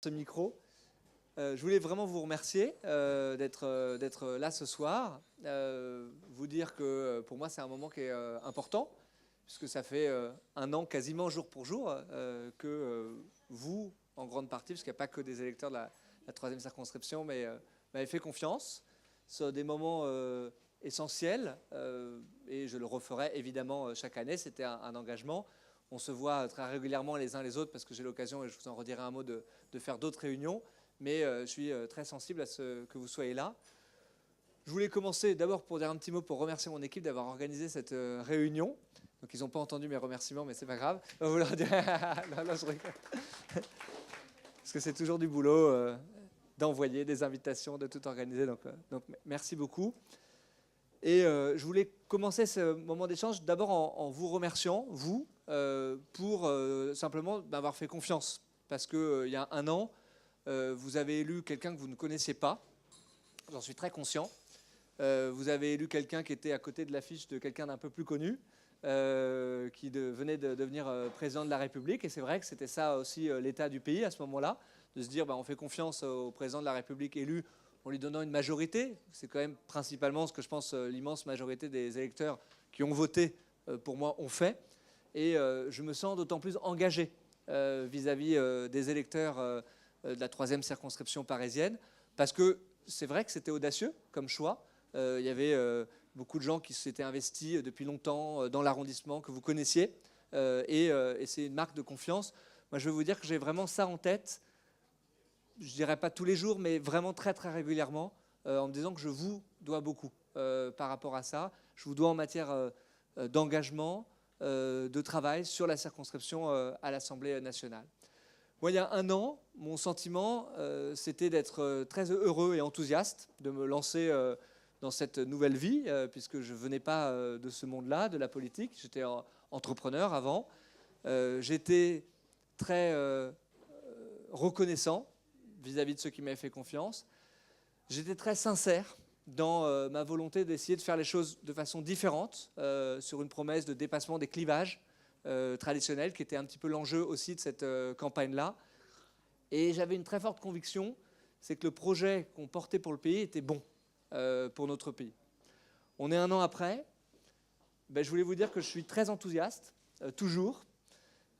Ce micro. Je voulais vraiment vous remercier d'être là ce soir. Vous dire que pour moi c'est un moment qui est important, puisque ça fait un an quasiment jour pour jour que vous, en grande partie, parce qu'il n'y a pas que des électeurs de la troisième circonscription, mais m'avez fait confiance sur des moments essentiels, et je le referai évidemment chaque année. C'était un engagement. On se voit très régulièrement les uns les autres parce que j'ai l'occasion, et je vous en redirai un mot, de faire d'autres réunions. Mais je suis très sensible à ce que vous soyez là. Je voulais commencer d'abord pour dire un petit mot pour remercier mon équipe d'avoir organisé cette réunion. Donc ils n'ont pas entendu mes remerciements, mais c'est pas grave. Vous leur dire... non, je rigole. Parce que c'est toujours du boulot d'envoyer des invitations, de tout organiser. Donc merci beaucoup. Et je voulais commencer ce moment d'échange d'abord en vous remerciant, vous, pour simplement m'avoir fait confiance. Parce qu'il y a un an, vous avez élu quelqu'un que vous ne connaissiez pas. J'en suis très conscient. Vous avez élu quelqu'un qui était à côté de l'affiche de quelqu'un d'un peu plus connu, qui venait de devenir président de la République. Et c'est vrai que c'était ça aussi l'état du pays à ce moment-là, de se dire on fait confiance au président de la République élu en lui donnant une majorité. C'est quand même principalement ce que je pense l'immense majorité des électeurs qui ont voté pour moi ont fait. Et je me sens d'autant plus engagé vis-à-vis des électeurs de la troisième circonscription parisienne, parce que c'est vrai que c'était audacieux comme choix. Il y avait beaucoup de gens qui s'étaient investis depuis longtemps dans l'arrondissement que vous connaissiez, et c'est une marque de confiance. Moi, je veux vous dire que j'ai vraiment ça en tête. Je dirais pas tous les jours, mais vraiment très très régulièrement, en me disant que je vous dois beaucoup par rapport à ça. Je vous dois en matière d'engagement, de travail sur la circonscription à l'Assemblée nationale. Moi, il y a un an, mon sentiment, c'était d'être très heureux et enthousiaste de me lancer dans cette nouvelle vie, puisque je ne venais pas de ce monde-là, de la politique. J'étais entrepreneur avant. J'étais très reconnaissant vis-à-vis de ceux qui m'avaient fait confiance. J'étais très sincère dans ma volonté d'essayer de faire les choses de façon différente, sur une promesse de dépassement des clivages traditionnels, qui était un petit peu l'enjeu aussi de cette campagne-là. Et j'avais une très forte conviction, c'est que le projet qu'on portait pour le pays était bon pour notre pays. On est un an après. Je voulais vous dire que je suis très enthousiaste, toujours.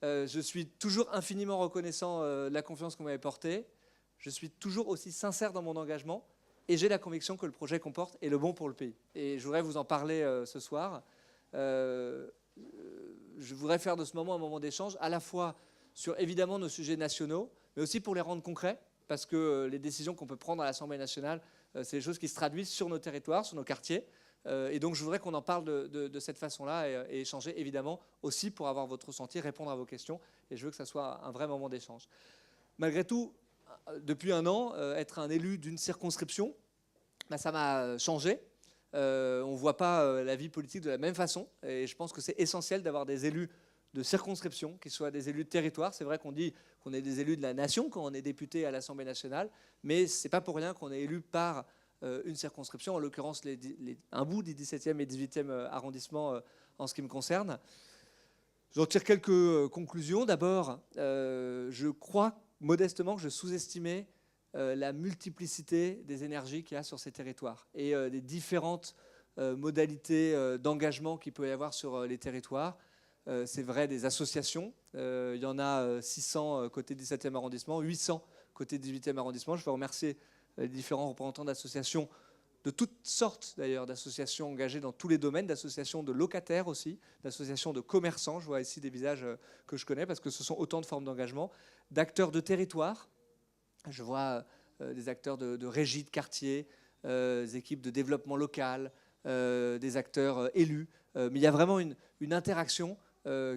Je suis toujours infiniment reconnaissant de la confiance qu'on m'avait portée. Je suis toujours aussi sincère dans mon engagement. Et j'ai la conviction que le projet qu'on porte est le bon pour le pays. Et je voudrais vous en parler ce soir. Je voudrais faire de ce moment un moment d'échange, à la fois sur évidemment nos sujets nationaux, mais aussi pour les rendre concrets, parce que les décisions qu'on peut prendre à l'Assemblée nationale, c'est des choses qui se traduisent sur nos territoires, sur nos quartiers. Et donc je voudrais qu'on en parle de cette façon-là et échanger évidemment aussi pour avoir votre ressenti, répondre à vos questions. Et je veux que ça soit un vrai moment d'échange. Malgré tout, depuis un an, être un élu d'une circonscription, ça m'a changé. On ne voit pas la vie politique de la même façon. Et je pense que c'est essentiel d'avoir des élus de circonscription, qui soient des élus de territoire. C'est vrai qu'on dit qu'on est des élus de la nation quand on est député à l'Assemblée nationale, mais ce n'est pas pour rien qu'on est élu par une circonscription, en l'occurrence un bout des 17e et 18e arrondissements en ce qui me concerne. J'en tire quelques conclusions. D'abord, je crois modestement que je sous-estimais la multiplicité des énergies qu'il y a sur ces territoires et des différentes modalités d'engagement qu'il peut y avoir sur les territoires. C'est vrai des associations. Il y en a 600 côté 17e arrondissement, 800 côté 18e arrondissement. Je veux remercier les différents représentants d'associations, de toutes sortes d'ailleurs, d'associations engagées dans tous les domaines, d'associations de locataires aussi, d'associations de commerçants. Je vois ici des visages que je connais parce que ce sont autant de formes d'engagement, d'acteurs de territoire. Je vois des acteurs de régie de quartier, des équipes de développement local, des acteurs élus. Mais il y a vraiment une interaction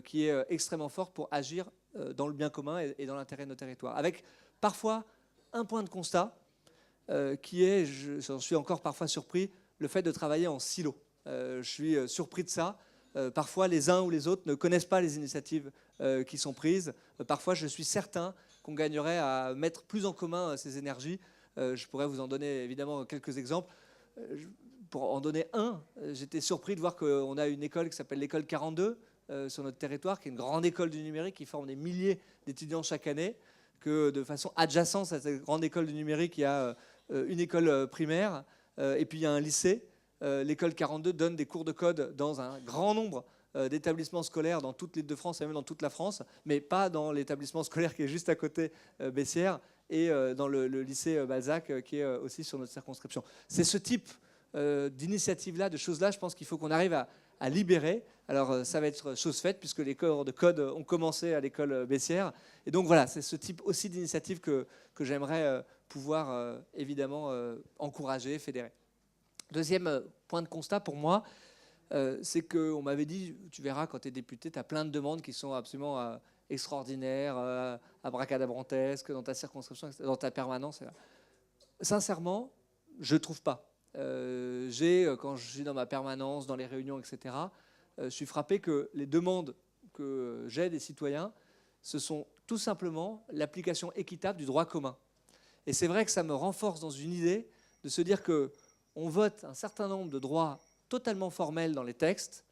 qui est extrêmement forte pour agir dans le bien commun et dans l'intérêt de nos territoires. Avec parfois un point de constat qui est, j'en suis encore parfois surpris, le fait de travailler en silo. Je suis surpris de ça. Parfois, les uns ou les autres ne connaissent pas les initiatives qui sont prises. Parfois, je suis certain qu'on gagnerait à mettre plus en commun ces énergies. Je pourrais vous en donner évidemment quelques exemples. Pour en donner un, j'étais surpris de voir qu'on a une école qui s'appelle l'école 42 sur notre territoire, qui est une grande école du numérique qui forme des milliers d'étudiants chaque année, que de façon adjacente à cette grande école du numérique, il y a une école primaire et puis il y a un lycée. L'école 42 donne des cours de code dans un grand nombre d'établissements scolaires dans toute l'Île-de-France et même dans toute la France, mais pas dans l'établissement scolaire qui est juste à côté, Bessières, et dans le lycée Balzac qui est aussi sur notre circonscription. C'est ce type d'initiative-là, de choses-là, je pense qu'il faut qu'on arrive à libérer. Alors ça va être chose faite puisque les cours de code ont commencé à l'école Bessières. Et donc voilà, c'est ce type aussi d'initiative que j'aimerais pouvoir évidemment encourager, fédérer. Deuxième point de constat pour moi, c'est qu'on m'avait dit, tu verras quand tu es député, tu as plein de demandes qui sont absolument extraordinaires, abracadabrantesques dans ta circonscription, dans ta permanence. Sincèrement, je ne trouve pas. Quand je suis dans ma permanence, dans les réunions, etc., je suis frappé que les demandes que j'ai des citoyens, ce sont tout simplement l'application équitable du droit commun. Et c'est vrai que ça me renforce dans une idée de se dire qu'on vote un certain nombre de droits totalement formels dans les textes,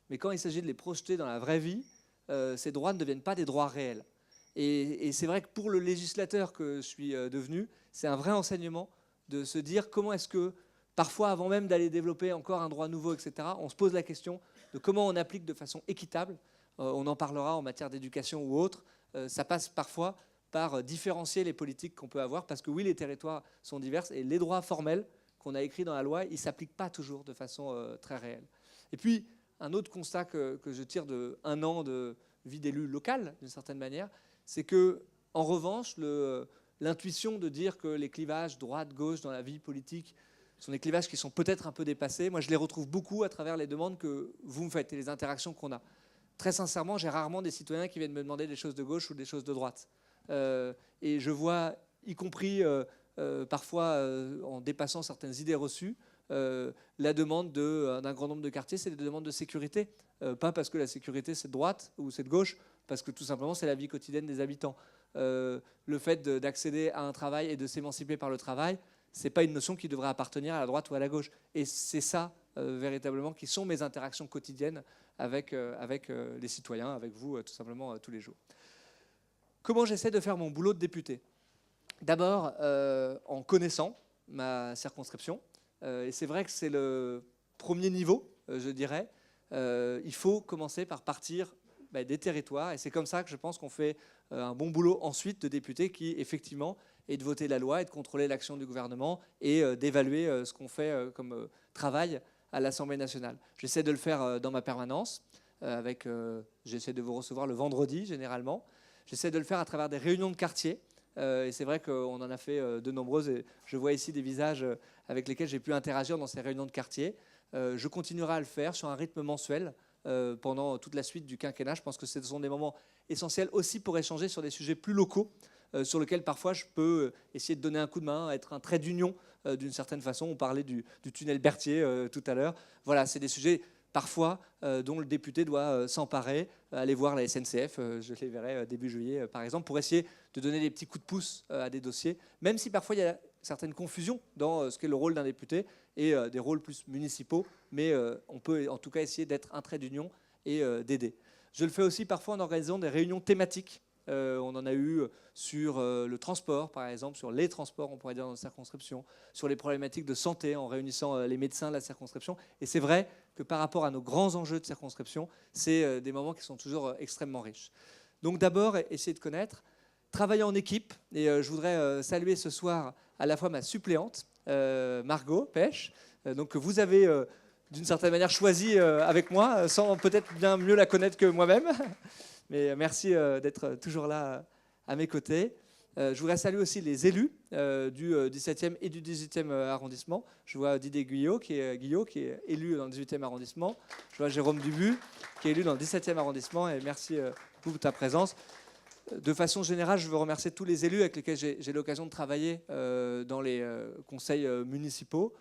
mais quand il s'agit de les projeter dans la vraie vie, ces droits ne deviennent pas des droits réels. Et c'est vrai que pour le législateur que je suis devenu, c'est un vrai enseignement de se dire comment est-ce que, parfois avant même d'aller développer encore un droit nouveau, etc., on se pose la question de comment on applique de façon équitable. On en parlera en matière d'éducation ou autre. Ça passe parfois par différencier les politiques qu'on peut avoir, parce que oui, les territoires sont divers et les droits formels qu'on a écrits dans la loi, ils ne s'appliquent pas toujours de façon très réelle. Et puis, un autre constat que je tire de 1 an de vie d'élu local, d'une certaine manière, c'est que, en revanche, l'intuition de dire que les clivages droite-gauche dans la vie politique sont des clivages qui sont peut-être un peu dépassés, moi je les retrouve beaucoup à travers les demandes que vous me faites et les interactions qu'on a. Très sincèrement, j'ai rarement des citoyens qui viennent me demander des choses de gauche ou des choses de droite. Et je vois, y compris parfois en dépassant certaines idées reçues, la demande d'un grand nombre de quartiers, c'est des demandes de sécurité. Pas parce que la sécurité c'est de droite ou c'est de gauche, parce que tout simplement c'est la vie quotidienne des habitants. Le fait d'accéder à un travail et de s'émanciper par le travail, ce n'est pas une notion qui devrait appartenir à la droite ou à la gauche. Et c'est ça, véritablement, qui sont mes interactions quotidiennes avec les citoyens, avec vous, tout simplement, tous les jours. Comment j'essaie de faire mon boulot de député ? D'abord, en connaissant ma circonscription. Et c'est vrai que c'est le premier niveau, je dirais. Il faut commencer par partir des territoires. Et c'est comme ça que je pense qu'on fait un bon boulot ensuite de député qui, effectivement, est de voter la loi et de contrôler l'action du gouvernement et d'évaluer ce qu'on fait comme travail à l'Assemblée nationale. J'essaie de le faire dans ma permanence. J'essaie de vous recevoir le vendredi, généralement. J'essaie de le faire à travers des réunions de quartier. Et c'est vrai qu'on en a fait de nombreuses. Et je vois ici des visages avec lesquels j'ai pu interagir dans ces réunions de quartier. Je continuerai à le faire sur un rythme mensuel pendant toute la suite du quinquennat. Je pense que ce sont des moments essentiels aussi pour échanger sur des sujets plus locaux, sur lesquels parfois je peux essayer de donner un coup de main, être un trait d'union d'une certaine façon. On parlait du tunnel Berthier tout à l'heure. Voilà, c'est des sujets parfois dont le député doit s'emparer, aller voir la SNCF, je les verrai début juillet par exemple, pour essayer de donner des petits coups de pouce à des dossiers, même si parfois il y a certaines confusions dans ce qu'est le rôle d'un député et des rôles plus municipaux, mais on peut en tout cas essayer d'être un trait d'union et d'aider. Je le fais aussi parfois en organisant des réunions thématiques. On en a eu sur le transport, par exemple, sur les transports, on pourrait dire, dans la circonscription, sur les problématiques de santé, en réunissant les médecins de la circonscription. Et c'est vrai que par rapport à nos grands enjeux de circonscription, c'est des moments qui sont toujours extrêmement riches. Donc d'abord, essayer de connaître, travailler en équipe. Et je voudrais saluer ce soir à la fois ma suppléante, Margot Pêche, donc que vous avez d'une certaine manière choisie avec moi, sans peut-être bien mieux la connaître que moi-même. Mais merci d'être toujours là à mes côtés. Je voudrais saluer aussi les élus du 17e et du 18e arrondissement. Je vois Didier Guyot qui est élu dans le 18e arrondissement. Je vois Jérôme Dubu qui est élu dans le 17e arrondissement. Et merci pour ta présence. De façon générale, je veux remercier tous les élus avec lesquels j'ai l'occasion de travailler dans les conseils municipaux,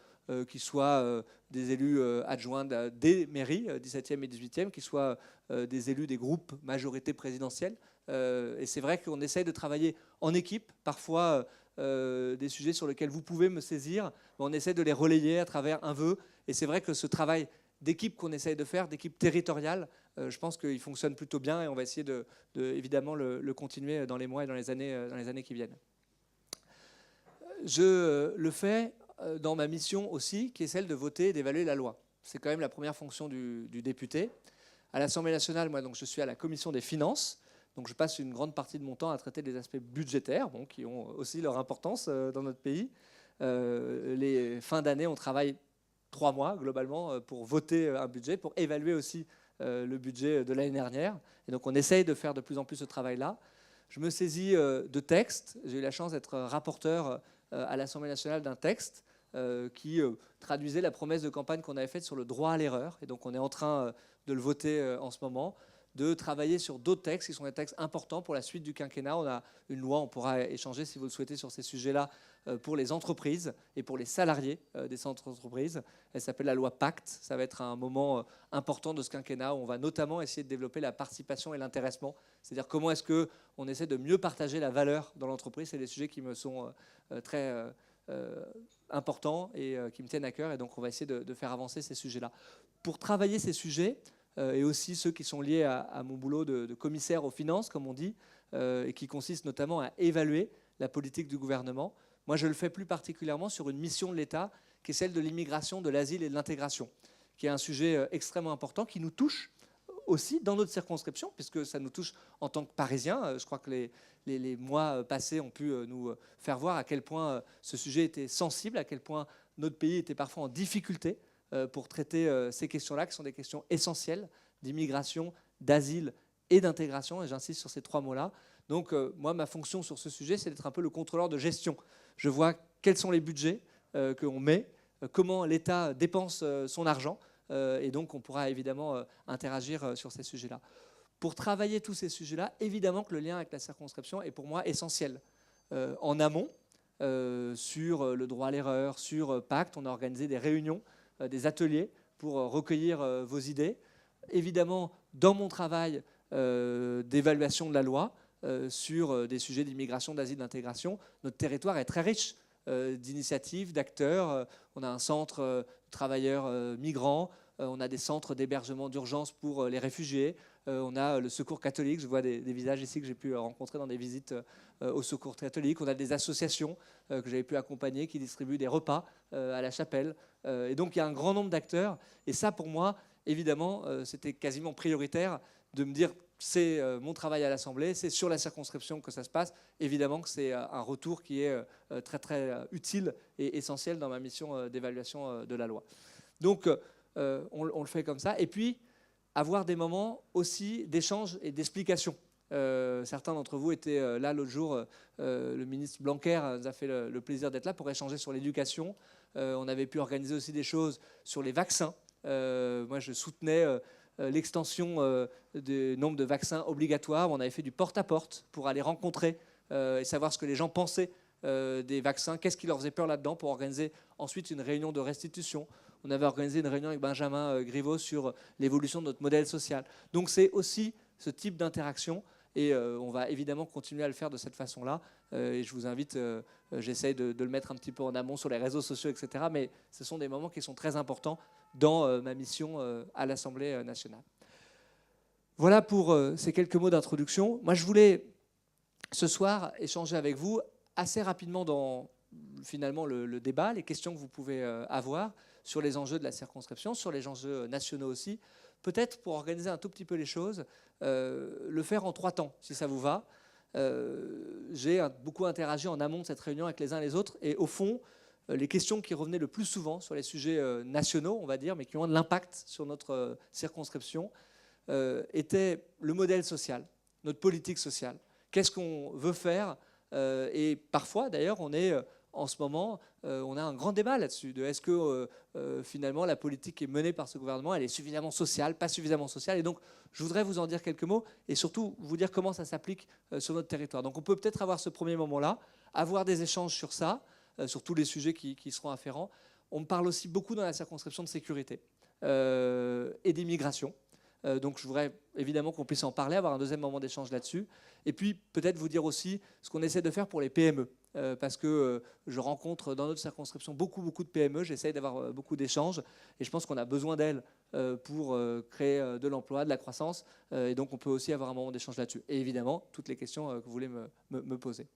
qui soient des élus adjoints des mairies, 17e et 18e, qui soient des élus des groupes majorité présidentielle. Et c'est vrai qu'on essaye de travailler en équipe, parfois des sujets sur lesquels vous pouvez me saisir, mais on essaie de les relayer à travers un vœu. Et c'est vrai que ce travail d'équipe qu'on essaye de faire, d'équipe territoriale, je pense qu'il fonctionne plutôt bien et on va essayer évidemment le continuer dans les mois et dans les années qui viennent. Je le fais dans ma mission aussi, qui est celle de voter et d'évaluer la loi. C'est quand même la première fonction du député. À l'Assemblée nationale, moi, donc, je suis à la commission des finances. Donc je passe une grande partie de mon temps à traiter des aspects budgétaires, bon, qui ont aussi leur importance dans notre pays. Les fins d'année, on travaille 3 mois globalement pour voter un budget, pour évaluer aussi le budget de l'année dernière. Et donc on essaye de faire de plus en plus ce travail-là. Je me saisis de textes. J'ai eu la chance d'être rapporteur à l'Assemblée nationale d'un texte qui traduisait la promesse de campagne qu'on avait faite sur le droit à l'erreur. Et donc on est en train de le voter en ce moment, de travailler sur d'autres textes qui sont des textes importants pour la suite du quinquennat. On a une loi, on pourra échanger si vous le souhaitez sur ces sujets-là, pour les entreprises et pour les salariés des entreprises. Elle s'appelle la loi Pacte. Ça va être un moment important de ce quinquennat où on va notamment essayer de développer la participation et l'intéressement. C'est-à-dire comment est-ce qu'on essaie de mieux partager la valeur dans l'entreprise. C'est des sujets qui me sont très importants et qui me tiennent à cœur. Et donc on va essayer de faire avancer ces sujets-là. Pour travailler ces sujets, et aussi ceux qui sont liés à mon boulot de commissaire aux finances, comme on dit, et qui consiste notamment à évaluer la politique du gouvernement. Moi, je le fais plus particulièrement sur une mission de l'État qui est celle de l'immigration, de l'asile et de l'intégration, qui est un sujet extrêmement important qui nous touche aussi dans notre circonscription, puisque ça nous touche en tant que Parisiens. Je crois que les mois passés ont pu nous faire voir à quel point ce sujet était sensible, à quel point notre pays était parfois en difficulté pour traiter ces questions-là, qui sont des questions essentielles d'immigration, d'asile et d'intégration, et j'insiste sur ces 3 mots-là. Donc moi, ma fonction sur ce sujet, c'est d'être un peu le contrôleur de gestion. Je vois quels sont les budgets qu'on met, comment l'État dépense son argent, et donc on pourra évidemment interagir sur ces sujets-là. Pour travailler tous ces sujets-là, évidemment que le lien avec la circonscription est pour moi essentiel. En amont, sur le droit à l'erreur, sur Pacte, on a organisé des réunions, des ateliers pour recueillir vos idées. Évidemment, dans mon travail d'évaluation de la loi, sur des sujets d'immigration, d'asile, d'intégration, notre territoire est très riche d'initiatives, d'acteurs. On a un centre de travailleurs migrants, on a des centres d'hébergement d'urgence pour les réfugiés, on a le Secours catholique, je vois des visages ici que j'ai pu rencontrer dans des visites au Secours catholique, on a des associations que j'avais pu accompagner qui distribuent des repas à la chapelle. Et donc il y a un grand nombre d'acteurs, et ça pour moi, évidemment, c'était quasiment prioritaire de me dire c'est mon travail à l'Assemblée, c'est sur la circonscription que ça se passe. Évidemment que c'est un retour qui est très très utile et essentiel dans ma mission d'évaluation de la loi. Donc on le fait comme ça. Et puis avoir des moments aussi d'échange et d'explication. Certains d'entre vous étaient là l'autre jour. Le ministre Blanquer nous a fait le plaisir d'être là pour échanger sur l'éducation. On avait pu organiser aussi des choses sur les vaccins. Moi, je soutenais l'extension du nombre de vaccins obligatoires. On avait fait du porte-à-porte pour aller rencontrer et savoir ce que les gens pensaient des vaccins, qu'est-ce qui leur faisait peur là-dedans, pour organiser ensuite une réunion de restitution. On avait organisé une réunion avec Benjamin Griveaux sur l'évolution de notre modèle social. Donc c'est aussi ce type d'interaction, et on va évidemment continuer à le faire de cette façon-là. Et je vous invite, j'essaye de le mettre un petit peu en amont sur les réseaux sociaux, etc. Mais ce sont des moments qui sont très importants dans ma mission à l'Assemblée nationale. Voilà pour ces quelques mots d'introduction. Moi, je voulais ce soir échanger avec vous assez rapidement dans finalement le débat, les questions que vous pouvez avoir sur les enjeux de la circonscription, sur les enjeux nationaux aussi. Peut-être pour organiser un tout petit peu les choses, le faire en 3 temps, si ça vous va. J'ai beaucoup interagi en amont de cette réunion avec les uns et les autres, et au fond, les questions qui revenaient le plus souvent sur les sujets nationaux, on va dire, mais qui ont de l'impact sur notre circonscription, étaient le modèle social, notre politique sociale. Qu'est-ce qu'on veut faire? Et parfois, d'ailleurs, on est en ce moment, on a un grand débat là-dessus, de est-ce que finalement la politique qui est menée par ce gouvernement, elle est suffisamment sociale, pas suffisamment sociale. Et donc, je voudrais vous en dire quelques mots et surtout vous dire comment ça s'applique sur notre territoire. Donc, on peut peut-être avoir ce premier moment-là, avoir des échanges sur ça, sur tous les sujets qui seront afférents. On me parle aussi beaucoup dans la circonscription de sécurité et d'immigration. Donc je voudrais évidemment qu'on puisse en parler, avoir un deuxième moment d'échange là-dessus. Et puis peut-être vous dire aussi ce qu'on essaie de faire pour les PME. parce que je rencontre dans notre circonscription beaucoup de PME, j'essaye d'avoir beaucoup d'échanges et je pense qu'on a besoin d'elles pour créer de l'emploi, de la croissance et donc on peut aussi avoir un moment d'échange là-dessus. Et évidemment, toutes les questions que vous voulez me poser.